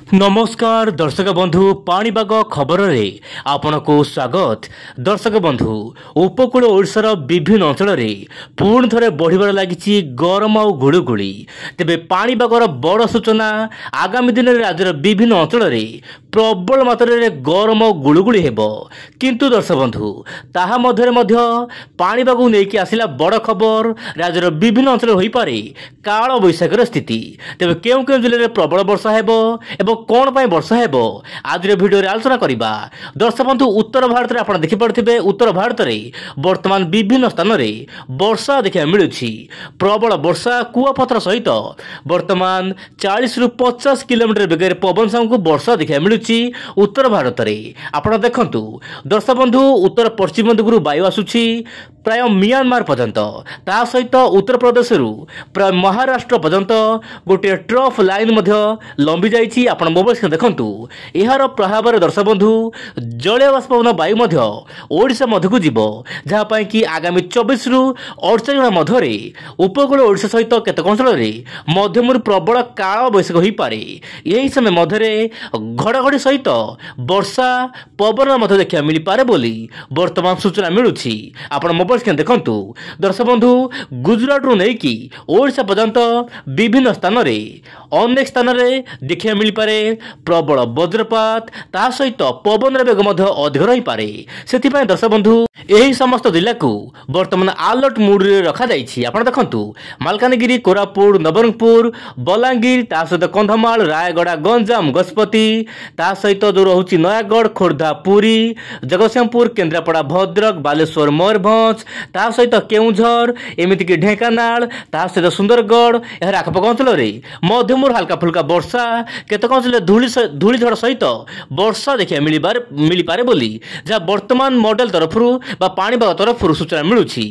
नमस्कार दर्शक बंधु पाणीपाग खबर में आपण को स्वागत। दर्शक बंधु उपकूल ओडिशार विभिन्न अंचल में पुणी थे बढ़िबार लगी गरम और गुड़गुड़ी। तेबे पाणीपागर बड़ सूचना आगामी दिन में राज्यर विभिन्न अंचल में प्रबल मात्रा गरम और गुड़गुड़ी हेबो। किंतु दर्शक बंधु ताहा मध्य पाणीपाग नहीं आसिला बड़ खबर राज्यर विभिन्न अंचल हो पारे काल बैशाखर स्थिति। तेबे केउ केउ जिले में प्रबल वर्षा हेबो एवं कौन पाई वर्षा हेबो आज वीडियो रे आलोचना करिबा। दर्शक बंधु उत्तर भारत में आपण देखि पड़थिबे उत्तर भारत में वर्तमान विभिन्न स्थान में वर्षा देखा मिलुछि। प्रबल वर्षा कुआपथर सहित वर्तमान 40 रु 50 किलोमीटर बेगर पवन संग को वर्षा देखा मिलुछि उत्तर भारत में। आपण देखंतु दर्शक बंधु उत्तर पश्चिम दिगरु वायु आसुछि प्राय म्यांमार पर्यंत ता सहित उत्तर प्रदेश प्राय महाराष्ट्र पर्यंत गोटे ट्रफ लाइन लंबी जाइछि। आपण मोबाइल देखंतु एहार प्रभाव में दर्शक बंधु जलीय बाष्पवन वायु ओडिशा मध्य को जीव जहाँ पाई कि आगामी 24 रु 48 घंटा मध्य उपकूल ओडिशा सहित केतक अंचल में मध्यम प्रबल काल बैशाख हो पारे। यही समय मध्य घड़घड़ी सहित वर्षा पवन देखा मिल पारे बोली वर्तमान सूचना मिलुछि। आपण मोबाइल देखंतु दर्शक बंधु गुजरात रु नहीं कि ओडिशा पर्यंत विभिन्न स्थान में अनेक स्थान में देखा मिल पारे प्रबल वज्रपात ता सहित पवन बेग अधिक रही पारे। सेथिपाई दर्शक बंधु यही समस्त जिला को वर्तमान अलर्ट मूड रे रखा जाइछि। आपण देखंतु मालकानगिरी कोरापुट नवरंगपुर बलांगीर ता सहित कंधमाल रायगड़ा गंजाम गजपति ता सहित जो रहुछि नयागढ़ खोर्धा पुरी जगतसिंहपुर केन्द्रापड़ा भद्रक बालेश्वर मयूरभंज ता सहित केउंझर एमिति कि ढेंकानाल ता सहित सुंदरगढ़ यार आखपाख अंचल में मध्यम हल्का फुल्का वर्षा केतक अंचल धूलीझड़ सहित वर्षा देखा मिल पारे बोली जहाँ वर्तमान मॉडल तरफ पाणीपाग तरफ सूचना मिलुछि।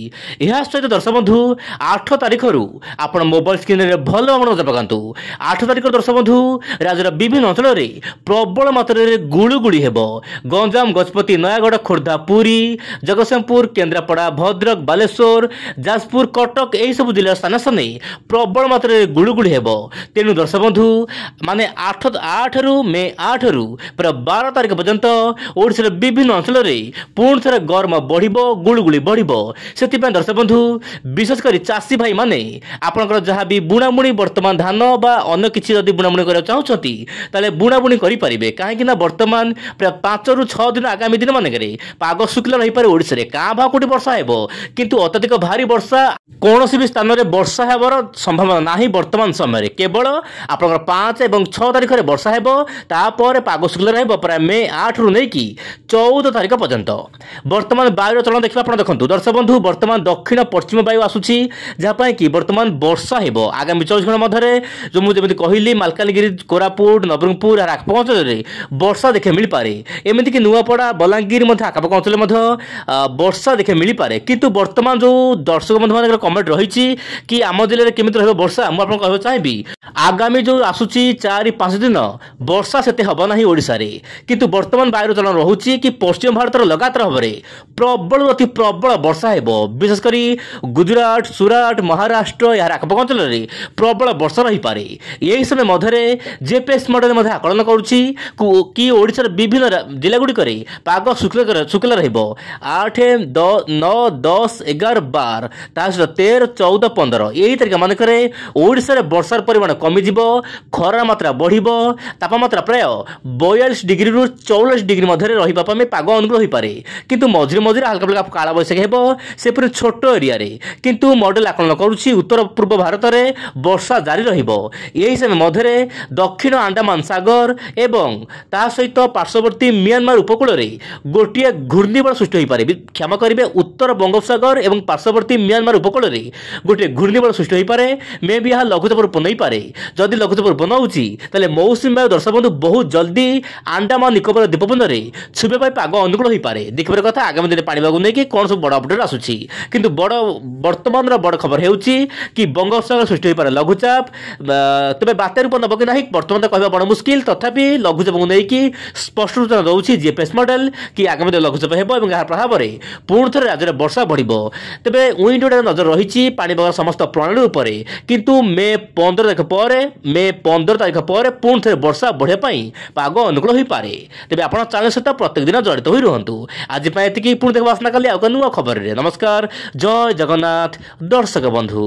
यह सहित दर्शक बंधु 8 तारिख आपण मोबाइल स्क्रीन में भल भाव नजर पकांतु। 8 तारिख दर्शक बंधु राज्यर विभिन्न अंचल में प्रबल मात्रा गुड़गुड़ी हेबो। गंजाम गजपति नयागढ़ खोर्धा पुरी जगतसिंहपुर केन्द्रापड़ा भद्रक बालेश्वर जाजपुर कटक यही सब जिला स्थान स्थान प्रबल मात्रा गुड़गुड़ी हेबो। तेणु दर्शक बंधु माने 8 रु मे 8 रु पूरा 12 तारिख पर्यंत ओडिशार विभिन्न अंचल में पुणी थे गरम बढ़िबो गुड़गुड़ी बढ़िबो। सेथिपाई दर्शक बंधु विशेषकर चाषी भाई माने आपनकर जहाँ भी बुणाबुणी वर्तमान धान बा अन्य किसी जदि बुणाबुणी करा चाहउछंती ताले बुणाबुणी करि परिबे। काहेकि ना वर्तमान प्राय 5 रु 6 दिन आगामी दिन मानकरे पाग शुक्ला रही पारे ओडिसा रे का भा कोटी वर्षा हेबो किंतु अत्यधिक भारी वर्षा कौनसी भी स्थान में वर्षा हेबार संभावना नाही। वर्तमान समय केवल आपनकर 5 एवं 6 तारिख में वर्षा हेबो तापर पाग शुक्ला रहबो प्राय मे 8 रु नहीं कि 14 तारिख पर्यंत। वर्तमान वायु चलन देखा आप देखो दर्शक बंधु वर्तमान दक्षिण पश्चिम वायु आसूची जहाँ कि वर्तमान वर्षा हेबो आगामी 24 घंटा मध्य जो मुझे कहली मालकानगिरी कोरापुट नवरंगपुर और आखपाख अंचल में वर्षा देखा मिल पारे। एमती कि नुआपड़ा बलांगीर आखपाख अंचल वर्षा देखा मिल पारे। किंतु वर्तमान जो दर्शक बंधु मान कमेंट रही कि आम जिले में केमिति रहबो वर्षा मुझे कहना चाहिए आगामी जो आसूची 4-5 दिन वर्षा सेते हब नाही ओडिसा रे। किंतु वर्तमान वायु चलन रहुची कि पश्चिम भारत लगातार भाव में प्रबल अति प्रबल वर्षा हेबो। विशेषकर गुजरात सुराट महाराष्ट्र यार आखपाख अंचल में प्रबल वर्षा रही पारे। यही समय मध्य जेपीएस मॉडल आकलन करुछि कि ओडिशार विभिन्न जिला गुड़िक पाग शुक्ला रहिबो 8 9 10 11 12 ता 13 14 15 यही तारिख मानकर ओडिशार वर्षार परिमाण कमिजिबो खरा मात्रा बढ़िबो तापमात्रा प्राय 42 डिग्री रु 44 डिग्री मध्य रहिबा पामे पाग अनुकूल होई पारे। किंतु मझिरे मझिरे हल्का फुल्का काला बैशाखी हेबो से पुरी छोट एरिया रे। किंतु मॉडल आकलन करुछि उत्तर पूर्व भारत में वर्षा जारी रहिबो। यही समय मध्य दक्षिण अंडमान सागर एवं ता सहित पार्श्ववर्ती म्यांमार उपकूल रे गोटिए घूर्णिबल सृष्टि होई पारे। क्षमा करिवे उत्तर बंगोपसागर एवं पार्श्ववर्ती म्यांमार उपकूल रे गोटे घूर्णिबल सृष्टि होई पारे। मे भी यह लघुचाप रूप नहीं पारे। जदि लघुचाप रूप नउछि ताले मौसुमी वायु दर्शक बंधु बहुत जल्दी अंडमान निकोबर द्वीपपुंज रे छुबे पाई पाग अनुकूल होई पारे। देखिबार कथा आगामी दिन पाणीपाग नहीं कि कौन सब बड़ अपडेट आसुछि। किंतु बड़ वर्तमान बड़ खबर हेउछि कि बंगोपसागर सृष्टि होई पारे लघुचाप। तबे बात्या रूप नब कि नाही वर्तमान तो कहबा बड़ मुश्किल। तथापि लघुचाप को नहीं कि स्पष्ट सूचना दउछि जीपीएस मॉडल कि आगामी दिन लघुचाप हेबो एवं यार प्रभाव में पुणी थे राज्य ବର୍ଷା ବଢ଼ିବ। ତେବେ ୱିଣ୍ଡୋରେ ନଜର ରହିଛି ପାଣିପାଗ ସମସ୍ତ ପ୍ରଣାଳୀ ଉପରେ, କିନ୍ତୁ ମେ 15 ତାରିଖ ପରେ ପୁଣି ଥରେ ବର୍ଷା ବଢ଼ିବା ପାଇଁ ପାଗ ଅନୁକୂଳ ହୋଇପାରେ। ତେବେ ଆପଣ ଚ୍ୟାନେଲ ସହିତ ପ୍ରତ୍ୟେକ ଦିନ ଜଡ଼ିତ ହୋଇ ରୁହନ୍ତୁ। ଆଜି ପାଇଁ ଏତିକି, ପୁଣି ଦେଖିବା ଆସନ୍ତାକାଲି ଆଉ ଏକ ନୂଆ ଖବରରେ। ନମସ୍କାର, ଜୟ ଜଗନ୍ନାଥ ଦର୍ଶକ ବନ୍ଧୁ।